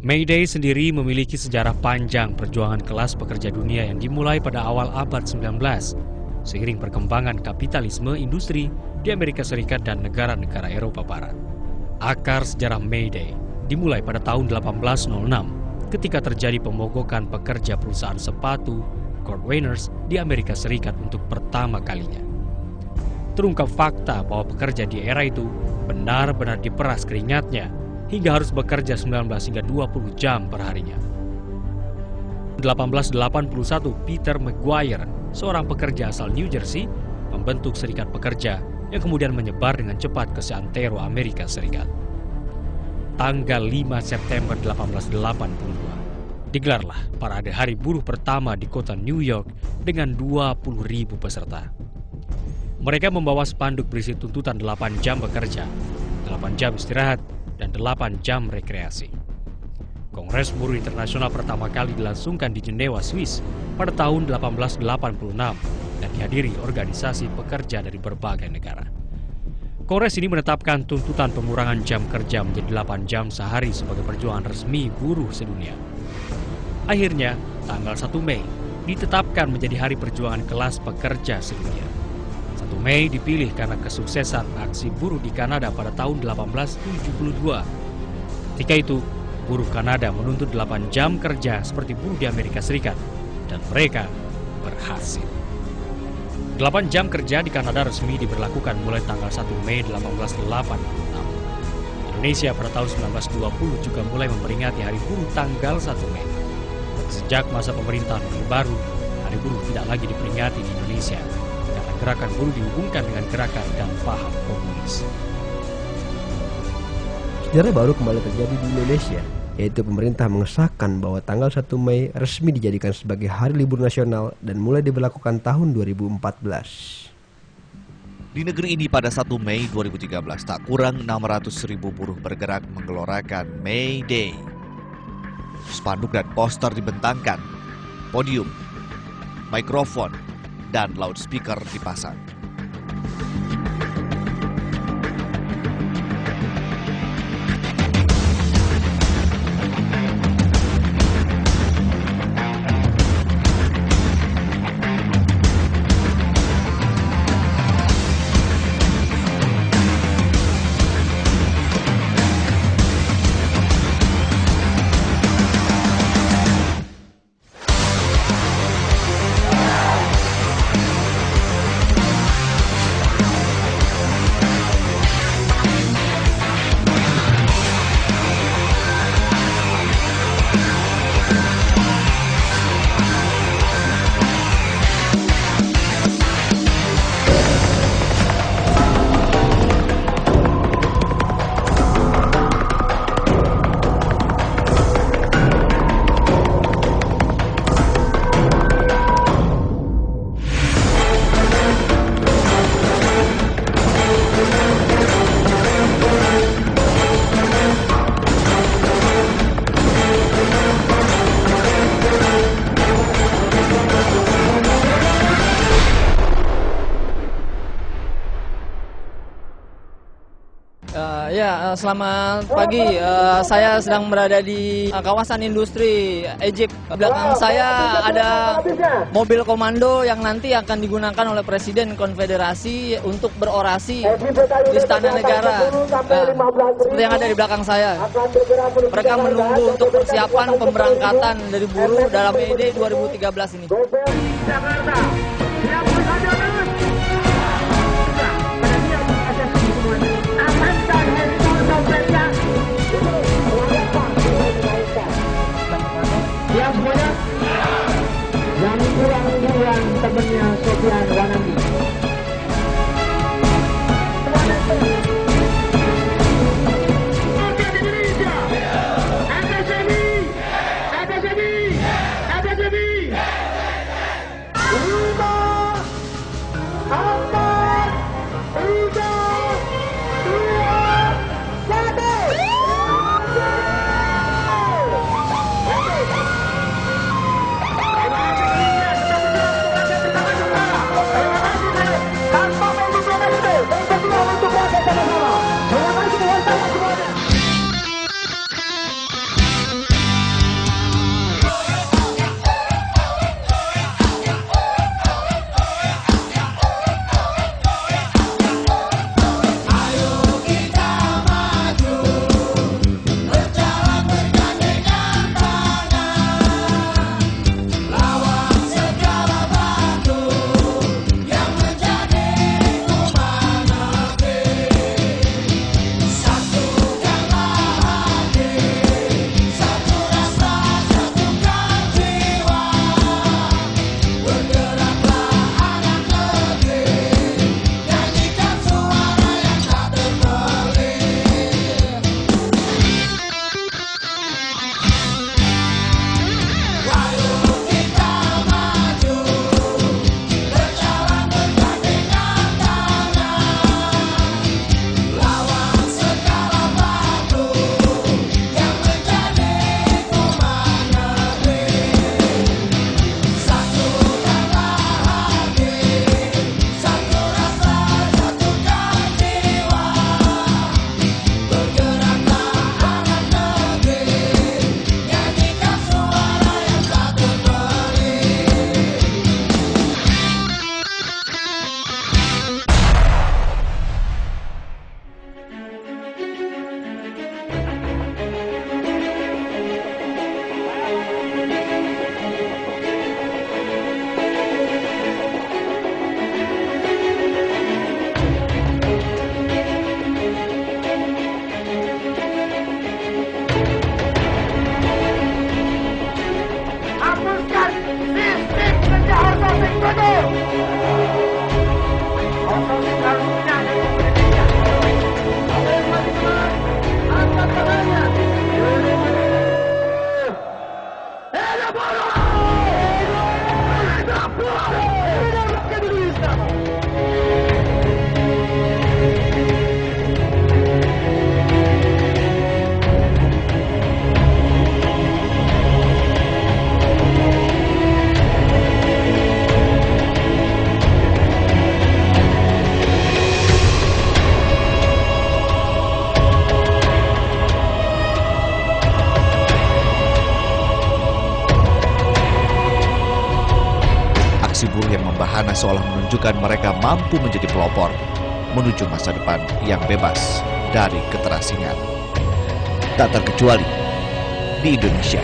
May Day sendiri memiliki sejarah panjang perjuangan kelas pekerja dunia yang dimulai pada awal abad 19, seiring perkembangan kapitalisme industri di Amerika Serikat dan negara-negara Eropa Barat. Akar sejarah May Day dimulai pada tahun 1806 ketika terjadi pemogokan pekerja perusahaan sepatu Cordwainers di Amerika Serikat untuk pertama kalinya. Terungkap fakta bahwa pekerja di era itu benar-benar diperas keringatnya hingga harus bekerja 19 hingga 20 jam per harinya. 1881, Peter Maguire, seorang pekerja asal New Jersey, membentuk serikat pekerja yang kemudian menyebar dengan cepat ke seantero Amerika Serikat. Tanggal 5 September 1882, digelarlah parade hari buruh pertama di kota New York dengan 20.000 peserta. Mereka membawa spanduk berisi tuntutan 8 jam bekerja, 8 jam istirahat, dan 8 jam rekreasi. Kongres Buruh Internasional pertama kali dilangsungkan di Jenewa, Swiss pada tahun 1886 dan dihadiri organisasi pekerja dari berbagai negara. Kongres ini menetapkan tuntutan pengurangan jam kerja menjadi 8 jam sehari sebagai perjuangan resmi buruh sedunia. Akhirnya, tanggal 1 Mei ditetapkan menjadi hari perjuangan kelas pekerja sedunia. 1 Mei dipilih karena kesuksesan aksi buruh di Kanada pada tahun 1872. Ketika itu, buruh Kanada menuntut 8 jam kerja seperti buruh di Amerika Serikat, dan mereka berhasil. 8 jam kerja di Kanada resmi diberlakukan mulai tanggal 1 Mei 1886. Indonesia pada tahun 1920 juga mulai memperingati Hari Buruh tanggal 1 Mei. Sejak masa pemerintahan Orde Baru, Hari Buruh tidak lagi diperingati di Indonesia, karena gerakan buruh dihubungkan dengan gerakan dan paham komunis. Sejarah baru kembali terjadi di Indonesia, yaitu pemerintah mengesahkan bahwa tanggal 1 Mei resmi dijadikan sebagai hari libur nasional dan mulai diberlakukan tahun 2014. Di negeri ini pada 1 Mei 2013 tak kurang 600.000 buruh bergerak menggelorakan May Day. Spanduk dan poster dibentangkan, podium, mikrofon, dan loudspeaker dipasang. Selamat pagi. Saya sedang berada di kawasan industri Egypt. Belakang saya ada mobil komando yang nanti akan digunakan oleh Presiden Konfederasi untuk berorasi di Istana Negara. Seperti yang ada di belakang saya. Mereka menunggu untuk persiapan pemberangkatan dari buruh dalam May Day 2013 ini. Siap semuanya? Yang kurang temannya Sofian Wanandi. FSMI! FSMI! FSMI! aksi buruh yang membahana seolah menunjukkan mereka mampu menjadi pelopor menuju masa depan yang bebas dari keterasingan. Tak terkecuali di Indonesia.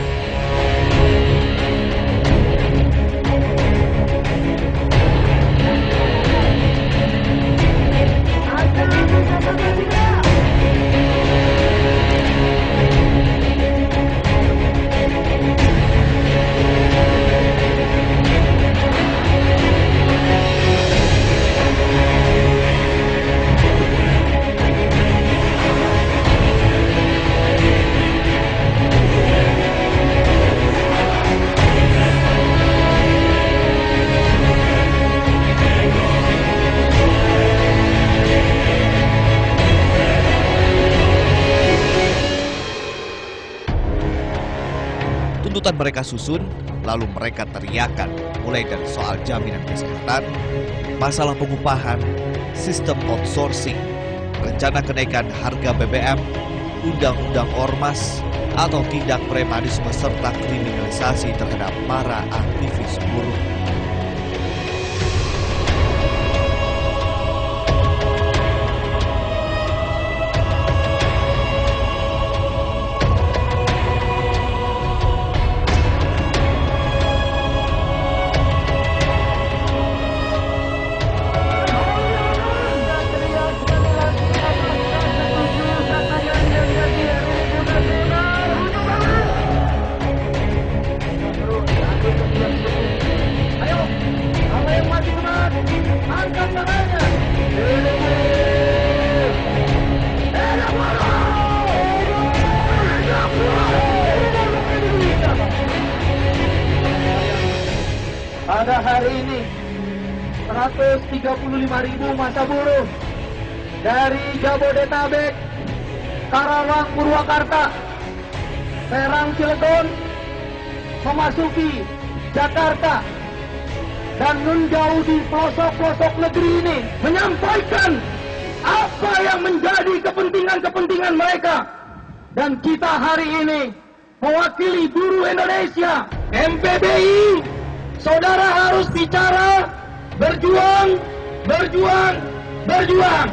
Tuntutan mereka susun, lalu mereka teriakan, mulai dari soal jaminan kesehatan, masalah pengupahan, sistem outsourcing, rencana kenaikan harga BBM, undang-undang ormas, atau tindak premanisme serta kriminalisasi terhadap para aktivis buruh. Pada hari ini 135.000 massa buruh dari Jabodetabek, Karawang, Purwakarta, Serang, Cilegon memasuki Jakarta dan menjauh di pelosok-pelosok negeri ini menyampaikan apa yang menjadi kepentingan-kepentingan mereka. Dan kita hari ini mewakili buruh Indonesia, MPBI. Saudara harus bicara, berjuang, berjuang, berjuang.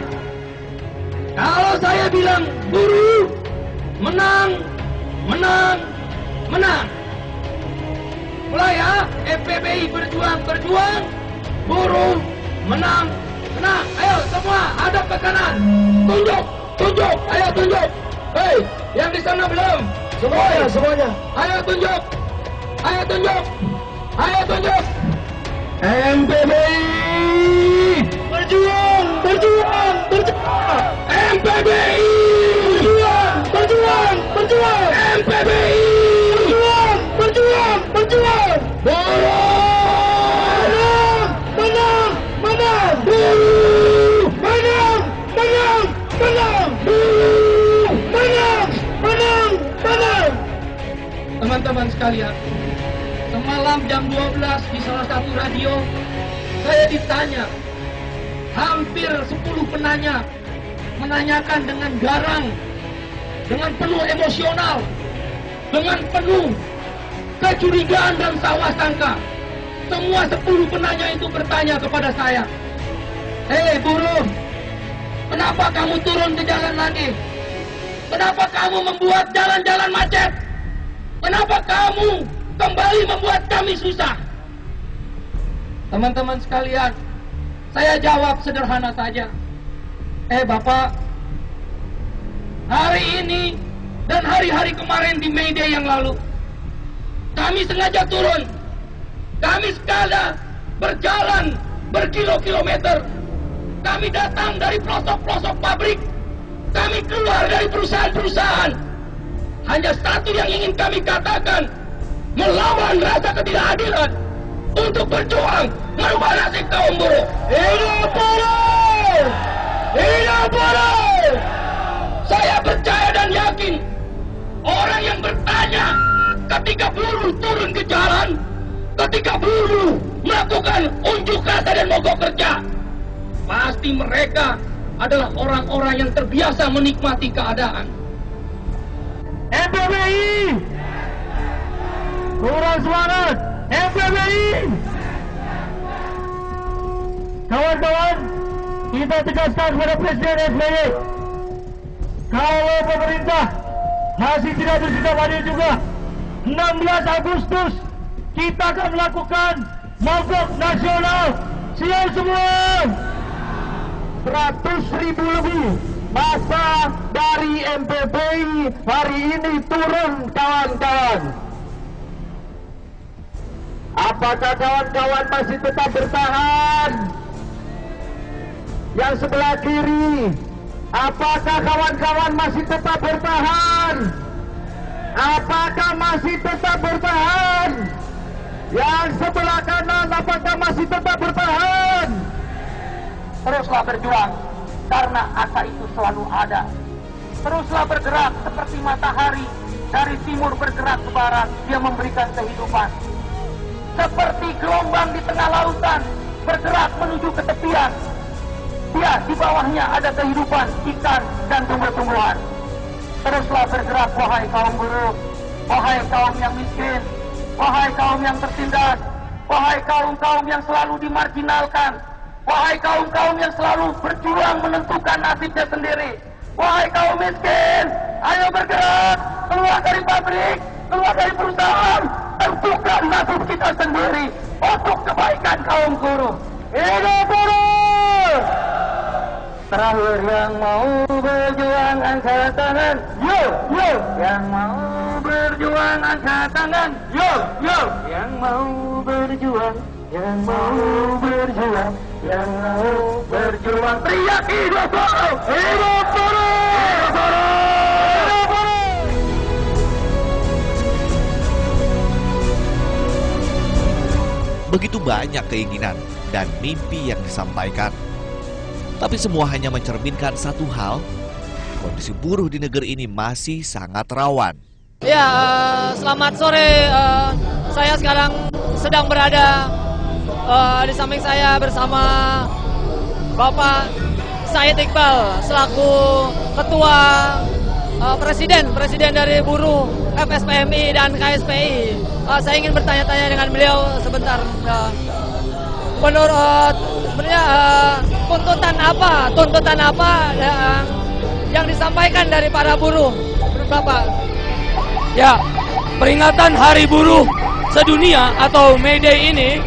Kalau saya bilang buruh, menang, menang, menang. Mulai ya, FPBI berjuang, berjuang, buruh, menang, menang. Ayo semua hadap ke kanan, tunjuk, tunjuk, ayo tunjuk. Hei, yang di sana belum? Semuanya. Ayo tunjuk, ayo tunjuk. Ayo tunjuk. MPBI berjuang, berjuang, berjuang. MPBI berjuang, berjuang, berjuang. MPBI berjuang, berjuang, berjuang. Buruh menang, menang. Buruh menang, menang, menang. Buruh menang, menang, menang. Teman-teman sekalian, semalam jam 12 di salah satu radio, saya ditanya, hampir 10 penanya, menanyakan dengan garang, dengan penuh emosional, dengan penuh kecurigaan dan salah sangka. Semua 10 penanya itu bertanya kepada saya, hei buruh, kenapa kamu turun ke jalan lagi? Kenapa kamu membuat jalan-jalan macet? Kenapa kamu kembali membuat kami susah? Teman-teman sekalian, saya jawab sederhana saja. Bapak, hari ini dan hari-hari kemarin di May Day yang lalu, kami sengaja turun. Kami sekalian berjalan berkilo-kilometer. Kami datang dari pelosok-pelosok pabrik. Kami keluar dari perusahaan-perusahaan. Hanya satu yang ingin kami katakan, melawan rasa ketidakadilan, untuk berjuang merubah nasib kaum buruh. Hidup buruh! Hidup buruh! Saya percaya dan yakin, orang yang bertanya ketika buruh turun ke jalan, ketika buruh melakukan unjuk rasa dan mogok kerja, pasti mereka adalah orang-orang yang terbiasa menikmati keadaan. MPBI! Kurang semangat! MPBI! Kawan-kawan, kita tegaskan kepada Presiden SBY, kalau pemerintah masih tidak bersikap adil juga, 16 Agustus kita akan melakukan mogok nasional. Siap semua. 100.000 lebih massa dari MPPI hari ini turun, kawan-kawan. Apakah kawan-kawan masih tetap bertahan? Yang sebelah kiri, apakah kawan-kawan masih tetap bertahan? Apakah masih tetap bertahan? Yang sebelah kanan, apakah masih tetap bertahan? Teruslah berjuang, karena asa itu selalu ada. Teruslah bergerak seperti matahari, dari timur bergerak ke barat, dia memberikan kehidupan. Seperti gelombang di tengah lautan, bergerak menuju ke tepian. Dia di bawahnya ada kehidupan, ikan dan tumbuh-tumbuhan. Teruslah bergerak, wahai kaum buruh, wahai kaum yang miskin, wahai kaum yang tertindas, wahai kaum-kaum yang selalu dimarginalkan, wahai kaum-kaum yang selalu berjuang menentukan nasibnya sendiri. Wahai kaum miskin, ayo bergerak, keluar dari pabrik, keluar dari perusahaan, tentukan nasib kita sendiri untuk kebaikan kaum buruh. Hidup buruh! Terakhir, yang mau berjuang angkat tangan, yo, yo. Yang mau berjuang angkat tangan, yo, yo. Yang mau berjuang, yang mau berjuang, yang mau berjuang, teriak hidup buruh! Hidup buruh! Hidup buruh! Hidup buruh! Begitu banyak keinginan dan mimpi yang disampaikan. Tapi semua hanya mencerminkan satu hal, kondisi buruh di negeri ini masih sangat rawan. Ya, selamat sore. Saya sekarang sedang berada di samping saya bersama Bapak Said Iqbal selaku Ketua Presiden dari buruh FSPMI dan KSPI. Saya ingin bertanya-tanya dengan beliau sebentar. Menurut sebenarnya tuntutan apa yang disampaikan dari para buruh, Bapak? Ya, peringatan Hari Buruh Sedunia atau May Day ini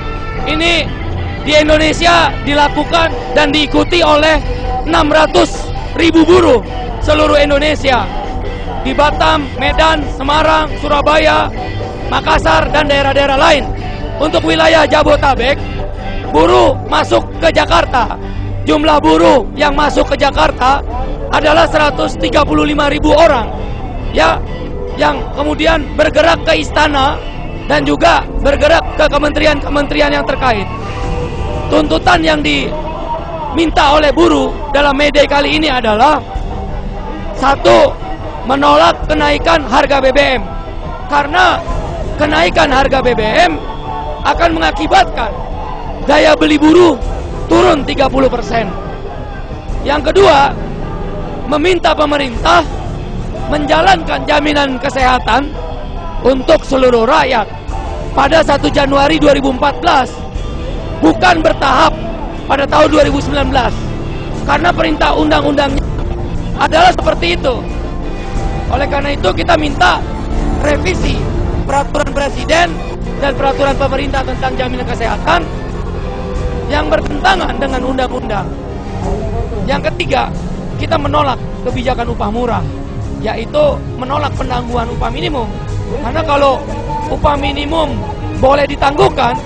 di Indonesia dilakukan dan diikuti oleh 600.000 buruh seluruh Indonesia. Di Batam, Medan, Semarang, Surabaya, Makassar, dan daerah-daerah lain. Untuk wilayah Jabotabek, buruh masuk ke Jakarta. Jumlah buruh yang masuk ke Jakarta adalah 135.000 orang. Ya, yang kemudian bergerak ke istana dan juga bergerak ke kementerian-kementerian yang terkait. Tuntutan yang diminta oleh buruh dalam May Day kali ini adalah: 1. Menolak kenaikan harga BBM. Karena kenaikan harga BBM akan mengakibatkan daya beli buruh turun 30%. Yang kedua, meminta pemerintah menjalankan jaminan kesehatan untuk seluruh rakyat pada 1 Januari 2014, bukan bertahap pada tahun 2019. Karena perintah undang-undangnya adalah seperti itu. Oleh karena itu kita minta revisi peraturan presiden dan peraturan pemerintah tentang jaminan kesehatan yang bertentangan dengan undang-undang. Yang ketiga, kita menolak kebijakan upah murah, yaitu menolak penangguhan upah minimum. Karena kalau upah minimum boleh ditangguhkan,